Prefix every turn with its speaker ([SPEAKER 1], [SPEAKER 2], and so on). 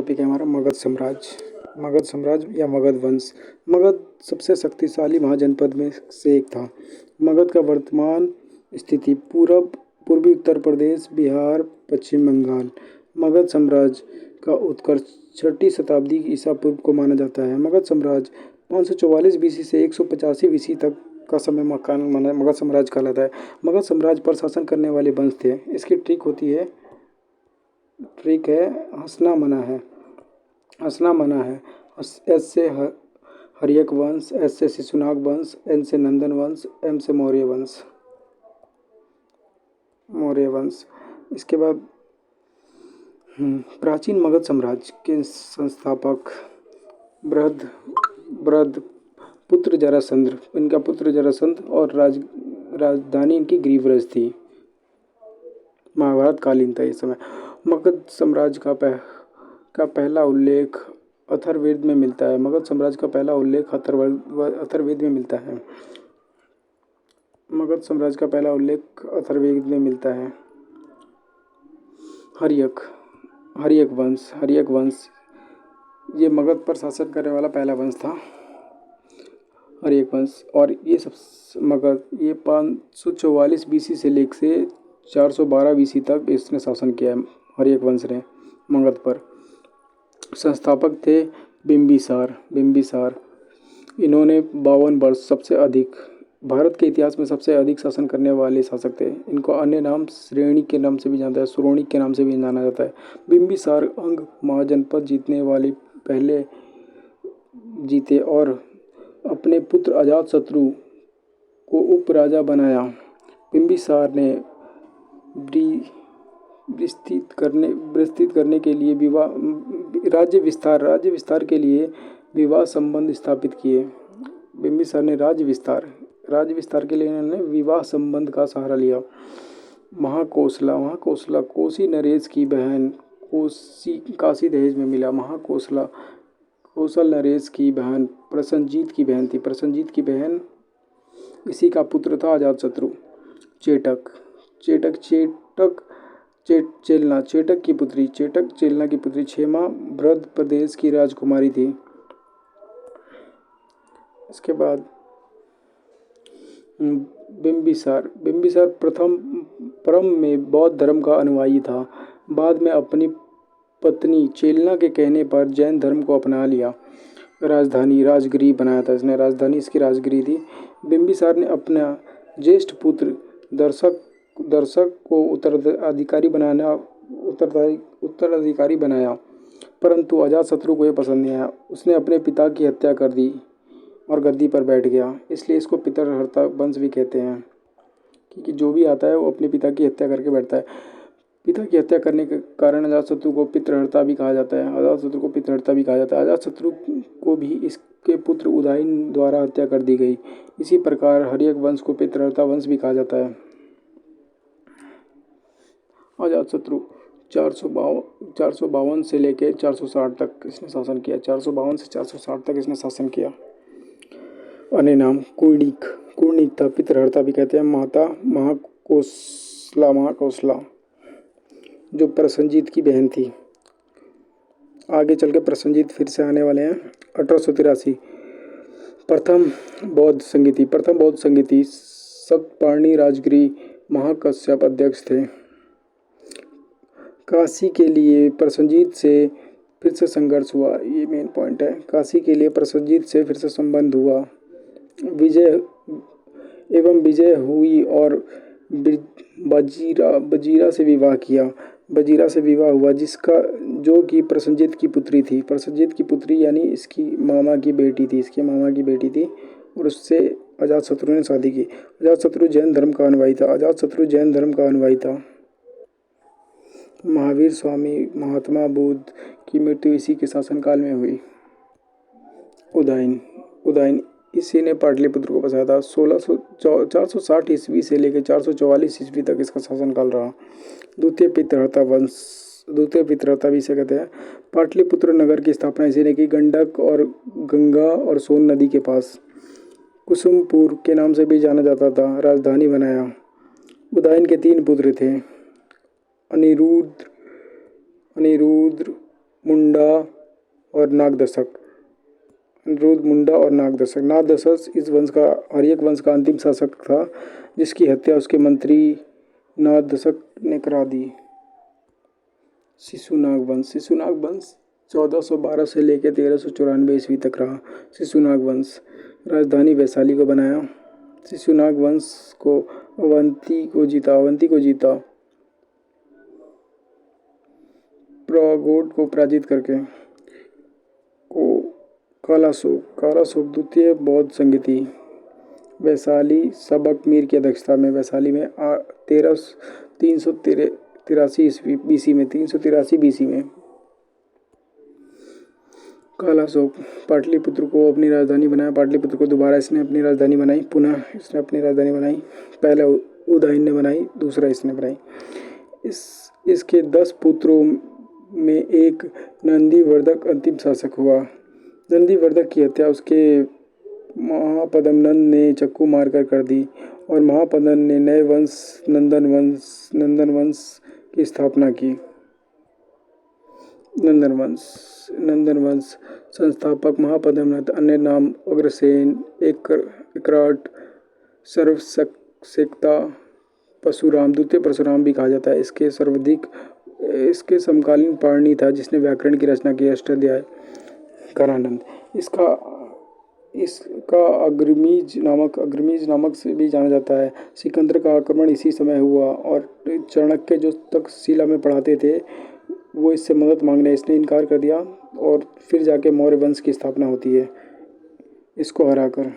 [SPEAKER 1] Topic है हमारा मगध साम्राज्य। मगध साम्राज्य या मगध वंश। मगध सबसे शक्तिशाली महाजनपद में से एक था। मगध का वर्तमान स्थिति पूर्वी उत्तर प्रदेश, बिहार, पश्चिम बंगाल। मगध साम्राज्य का उत्कर्ष 6ठी शताब्दी ईसा पूर्व को माना जाता है। मगध साम्राज्य 544 बीसी से 185 बीसी तक का समय मगध साम्राज्य कहलाता है। मगध साम्राज्य पर शासन करने वाले वंश थे। इसकी ट्रिक है हंसना मना है। एस से हर्यक वंश, एस से शिशुनाग वंश, एन से नंदन वंश, एम से मौर्य वंश। इसके बाद प्राचीन मगध साम्राज्य के संस्थापक बृहद पुत्र जरासंध, इनका पुत्र जरासंध और राजधानी इनकी ग्रीवराज थी। महाभारत कालीन था इस समय। मगध साम्राज्य का पहला उल्लेख अथर्ववेद में मिलता है। मगध साम्राज्य का पहला उल्लेख अथर्ववेद में मिलता है। मगध साम्राज्य का पहला उल्लेख अथर्ववेद में मिलता है। हर्यक वंश ये मगध पर शासन करने वाला पहला वंश था। हर्यक वंश और ये 544 बीसी से लेकर 412 बीसी तक इसने शासन किया है। हर्यक वंश ने मगध पर। संस्थापक थे बिंबिसार। इन्होंने 52 वर्ष सबसे अधिक भारत के इतिहास में सबसे अधिक शासन करने वाले शासक थे। इनको अन्य नाम श्रेणी के नाम से भी जाना जाता है, श्रोणी के नाम से भी जाना जाता है। बिंबिसार अंग महाजनपद जीतने वाले पहले जीते और अपने पुत्र अजातशत्रु को उपराजा बनाया। बिंबिसार ने विस्तृत करने के लिए राज्य विस्तार के लिए विवाह संबंध स्थापित किए। बिंबिसार ने राज्य विस्तार के लिए इन्होंने विवाह संबंध का सहारा लिया। महाकोसला कोसी नरेश की बहन, काशी दहेज में मिला। कौशल नरेश की बहन प्रसन्नजीत की बहन थी। प्रसन्नजीत की बहन इसी का पुत्र था अजातशत्रु। चेटक चेलना की पुत्री क्षेमा बृहद प्रदेश की राजकुमारी थी। इसके बाद बिंबिसार प्रारंभ में बौद्ध धर्म का अनुयायी था। बाद में अपनी पत्नी चेलना के कहने पर जैन धर्म को अपना लिया। राजधानी राजगिरी बनाया था इसने। राजधानी इसकी राजगिरी थी। बिंबिसार ने अपना ज्येष्ठ पुत्र दर्शक को उत्तराधिकारी बनाया, परंतु अजातशत्रु को यह पसंद नहीं आया। उसने अपने पिता की हत्या कर दी और गद्दी पर बैठ गया। इसलिए इसको पितृहर्ता वंश भी कहते हैं, क्योंकि जो भी आता है वो अपने पिता की हत्या करके बैठता है। पिता की हत्या करने के कारण अजातशत्रु को पितृहर्ता भी कहा जाता है। अजातशत्रु को भी इसके पुत्र उदयन द्वारा हत्या कर दी गई। इसी प्रकार हर्यक वंश को पितृहर्ता वंश भी कहा जाता है। अजातशत्रु 452 से लेकर 460 तक इसने शासन किया। 452 से 460 तक इसने शासन किया। अन्य नाम कुर्णिक था, पितृहर्ता भी कहते हैं। माता महाकोसला जो प्रसन्नजीत की बहन थी। आगे चल के प्रसन्नजीत फिर से आने वाले हैं। 1883 प्रथम बौद्ध संगीति सप्तपर्णी राजगिरी महाकश्यप अध्यक्ष थे। काशी के लिए प्रसन्नजीत से फिर से संघर्ष हुआ। ये मेन पॉइंट है। काशी के लिए प्रसन्नजीत से फिर से संबंध हुआ। विजय हुई और बजीरा से विवाह किया। बजीरा से विवाह हुआ जो कि प्रसन्नजीत की पुत्री थी। प्रसन्नजीत की पुत्री यानी इसकी मामा की बेटी थी और उससे अजातशत्रु ने शादी की। अजातशत्रु जैन धर्म का अनुयायी था। महावीर स्वामी महात्मा बुद्ध की मृत्यु इसी के शासनकाल में हुई। उदयन इसी ने पाटलिपुत्र को बसाया था। 460 ईस्वी से लेकर 444 ईस्वी तक इसका शासनकाल रहा। द्वितीय पितृहर्ता भी इसे कहते हैं। पाटलिपुत्र नगर की स्थापना इसी ने की। गंडक और गंगा और सोन नदी के पास कुसुमपुर के नाम से भी जाना जाता था। राजधानी बनाया। उदयन के 3 पुत्र थे, अनिरुद्ध, मुंडा और नागदशक। अनिरुद्ध, मुंडा और नागदशक। नागदशक इस वंश का हर्यक वंश का अंतिम शासक था जिसकी हत्या उसके मंत्री नागदशक ने करा दी। शिशुनाग वंश। शिशुनाग वंश 1412 से लेकर 1394 ईस्वी तक रहा। शिशुनाग वंश राजधानी वैशाली को बनाया। शिशुनाग वंश को अवंती को जीता प्रगोड को पराजित करके। को कालाशोक द्वितीय बौद्ध संघ थी। वैशाली सबक मीर की अध्यक्षता में वैशाली में 383 ईस्वी बीसी में कालाशोक पाटलिपुत्र को अपनी राजधानी बनाया। पाटलिपुत्र को दोबारा इसने अपनी राजधानी बनाई। पुनः इसने अपनी राजधानी बनाई। पहले उदयन ने बनाई, दूसरा इसने बनाई। इसके 10 पुत्रों में एक नंदीवर्धक अंतिम शासक हुआ। नंदीवर्धक की हत्या उसके महापद्मनंद ने चक्कू मारकर कर दी और महापद्मनंद ने नए वंश नंदन वंश की स्थापना की। नंदन वंश संस्थापक महापद्मनंद, अन्य नाम अग्रसेन, एकराट, सर्वशक्ता, परशुराम, द्वितीय परशुराम भी कहा जाता है। इसके समकालीन पाणिनि था जिसने व्याकरण की रचना की। अष्टाध्यायी करानंद। इसका अग्रमीज नामक से भी जाना जाता है। सिकंदर का आक्रमण इसी समय हुआ और चाणक्य जो तक्षशिला में पढ़ाते थे वो इससे मदद मांगने इसने इनकार कर दिया और फिर जाके मौर्य वंश की स्थापना होती है इसको हराकर।